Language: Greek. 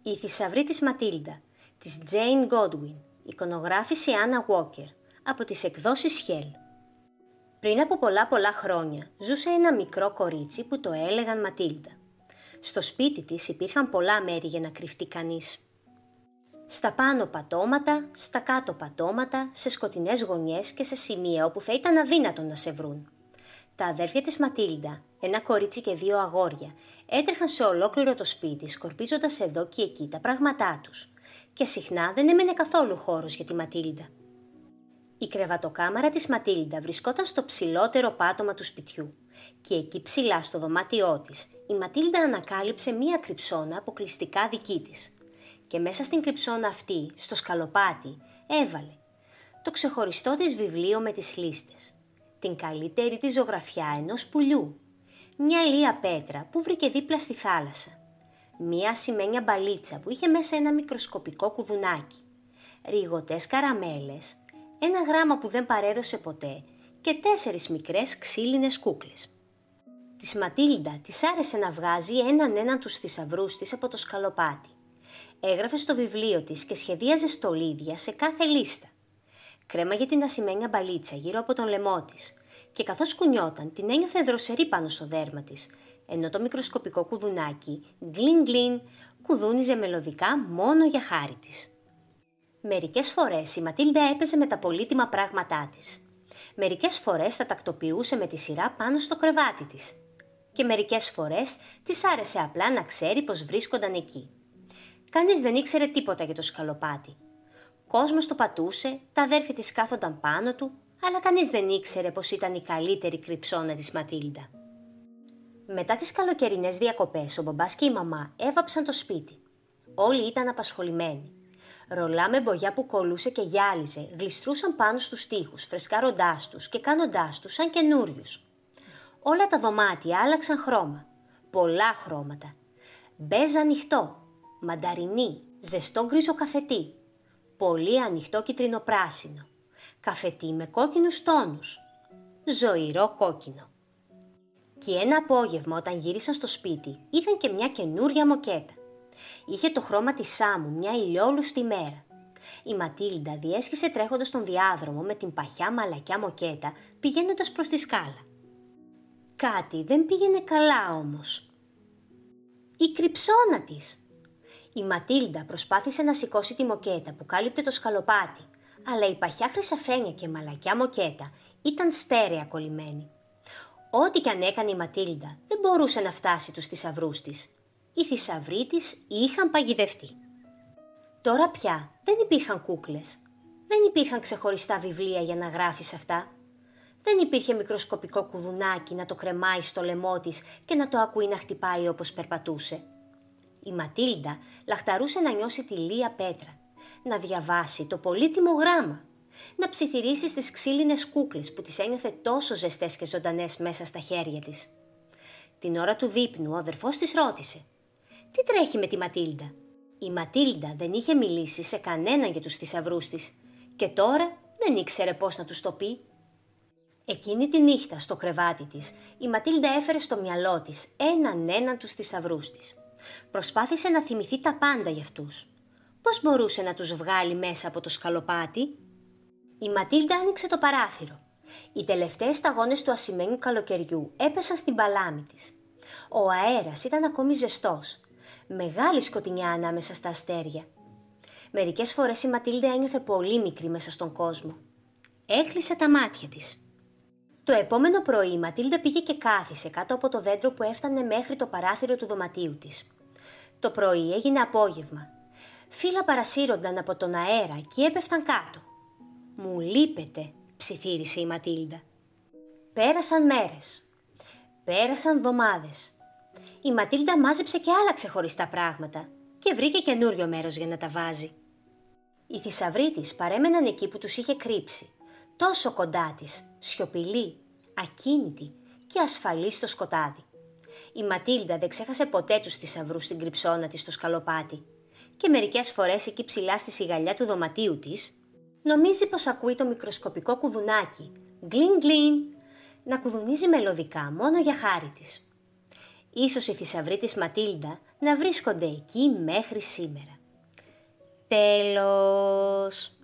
Η θησαυρή της Ματίλντα, της Jane Godwin, εικονογράφηση Anna Walker, από τις εκδόσεις Hell. Πριν από πολλά χρόνια ζούσε ένα μικρό κορίτσι που το έλεγαν Ματίλντα. Στο σπίτι της υπήρχαν πολλά μέρη για να κρυφτεί κανείς. Στα πάνω πατώματα, στα κάτω πατώματα, σε σκοτεινές γωνιές και σε σημεία όπου θα ήταν αδύνατο να σε βρουν. Τα αδέρφια της Ματίλντα, ένα κορίτσι και δύο αγόρια, έτρεχαν σε ολόκληρο το σπίτι σκορπίζοντας εδώ και εκεί τα πράγματά τους και συχνά δεν έμενε καθόλου χώρος για τη Ματίλντα. Η κρεβατοκάμαρα της Ματίλντα βρισκόταν στο ψηλότερο πάτωμα του σπιτιού και εκεί ψηλά στο δωμάτιό της η Ματίλντα ανακάλυψε μία κρυψώνα αποκλειστικά δική της και μέσα στην κρυψώνα αυτή, στο σκαλοπάτι, έβαλε το ξεχωριστό της βιβλίο με τις λίστες, την καλύτερη της ζωγραφιά ενός πουλιού, μια λία πέτρα που βρήκε δίπλα στη θάλασσα, μια ασημένια μπαλίτσα που είχε μέσα ένα μικροσκοπικό κουδουνάκι, ριγωτές καραμέλες, ένα γράμμα που δεν παρέδωσε ποτέ και 4 μικρές ξύλινες κούκλες. Της Ματίλντα της άρεσε να βγάζει έναν τους θησαυρούς της από το σκαλοπάτι. Έγραφε στο βιβλίο της και σχεδίαζε στολίδια σε κάθε λίστα. Κρέμαγε την ασημένια μπαλίτσα γύρω από τον λαιμό της και καθώς κουνιόταν την ένιωθε δροσερή πάνω στο δέρμα της, ενώ το μικροσκοπικό κουδουνάκι, γκλιν γκλιν, κουδούνιζε μελωδικά μόνο για χάρη της. Μερικές φορές η Ματίλντα έπαιζε με τα πολύτιμα πράγματά της. Μερικές φορές τα τακτοποιούσε με τη σειρά πάνω στο κρεβάτι της. Και μερικές φορές της άρεσε απλά να ξέρει πως βρίσκονταν εκεί. Κανείς δεν ήξερε τίποτα για το σκαλοπάτι. Κόσμος το πατούσε, τα αδέρφια της κάθονταν πάνω του, αλλά κανείς δεν ήξερε πως ήταν η καλύτερη κρυψώνα της Ματίλντα. Μετά τις καλοκαιρινές διακοπές, ο μπαμπάς και η μαμά έβαψαν το σπίτι. Όλοι ήταν απασχολημένοι. Ρολά με μπογιά που κολούσε και γυάλιζε γλιστρούσαν πάνω στους τοίχους, φρεσκάροντάς τους και κάνοντάς τους σαν καινούριους. Όλα τα δωμάτια άλλαξαν χρώμα. Πολλά χρώματα. Μπέζ ανοιχτό, μανταρινί, ζεστό γκρίζο καφετί, πολύ ανοιχτό κιτρινοπράσινο, καφετί με κόκκινους τόνους, ζωηρό κόκκινο. Και ένα απόγευμα όταν γύρισαν στο σπίτι είδαν και μια καινούρια μοκέτα. Είχε το χρώμα της άμμου μια ηλιόλουστη μέρα. Η Ματίλντα διέσχισε τρέχοντας τον διάδρομο με την παχιά μαλακιά μοκέτα πηγαίνοντας προς τη σκάλα. Κάτι δεν πήγαινε καλά όμως. Η κρυψώνα της! Η Ματίλντα προσπάθησε να σηκώσει τη μοκέτα που κάλυπτε το σκαλοπάτι, αλλά η παχιά χρυσαφένια και μαλακιά μοκέτα ήταν στέρεα κολλημένη. Ό,τι κι αν έκανε η Ματίλντα δεν μπορούσε να φτάσει τους θησαυρούς της. Οι θησαυροί της είχαν παγιδευτεί. Τώρα πια δεν υπήρχαν κούκλες. Δεν υπήρχαν ξεχωριστά βιβλία για να γράφεις αυτά. Δεν υπήρχε μικροσκοπικό κουδουνάκι να το κρεμάει στο λαιμό της και να το ακούει να χτυπάει όπως περπατούσε. Η Ματίλντα λαχταρούσε να νιώσει τη λία πέτρα, να διαβάσει το πολύτιμο γράμμα, να ψιθυρίσει στις ξύλινες κούκλες που τις ένιωθε τόσο ζεστές και ζωντανές μέσα στα χέρια της. Την ώρα του δείπνου ο αδερφός της ρώτησε «Τι τρέχει με τη Ματίλντα?» Η Ματίλντα δεν είχε μιλήσει σε κανέναν για τους θησαυρούς της και τώρα δεν ήξερε πώς να τους το πει. Εκείνη τη νύχτα στο κρεβάτι της η Ματίλντα έφερε στο μυαλό της έναν τους θησαυρούς της. Προσπάθησε να θυμηθεί τα πάντα για αυτούς. Πώς μπορούσε να τους βγάλει μέσα από το σκαλοπάτι? Η Ματίλντα άνοιξε το παράθυρο. Οι τελευταίες σταγόνες του ασημένιου καλοκαιριού έπεσαν στην παλάμη της. Ο αέρας ήταν ακόμη ζεστός. Μεγάλη σκοτεινιά ανάμεσα στα αστέρια. Μερικές φορές η Ματίλντα ένιωθε πολύ μικρή μέσα στον κόσμο. Έκλεισε τα μάτια της. Το επόμενο πρωί η Ματίλντα πήγε και κάθισε κάτω από το δέντρο που έφτανε μέχρι το παράθυρο του δωματίου της. Το πρωί έγινε απόγευμα. Φύλλα παρασύρονταν από τον αέρα και έπεφταν κάτω. «Μου λείπετε», ψιθύρισε η Ματίλντα. Πέρασαν μέρες. Πέρασαν εβδομάδες. Η Ματίλντα μάζεψε και άλλα ξεχωριστά πράγματα και βρήκε καινούριο μέρος για να τα βάζει. Οι θησαυροί της παρέμεναν εκεί που τους είχε κρύψει, τόσο κοντά της, σιωπηλή, ακίνητη και ασφαλή στο σκοτάδι. Η Ματίλντα δεν ξέχασε ποτέ τους θησαυρούς στην κρυψώνα της στο σκαλοπάτι και μερικές φορές εκεί ψηλά στη σιγαλιά του δωματίου της νομίζει πως ακούει το μικροσκοπικό κουδουνάκι, γκλιν γκλιν, να κουδουνίζει μελωδικά μόνο για χάρη της. Ίσως οι θησαυροί της Ματίλντα να βρίσκονται εκεί μέχρι σήμερα. Τέλος!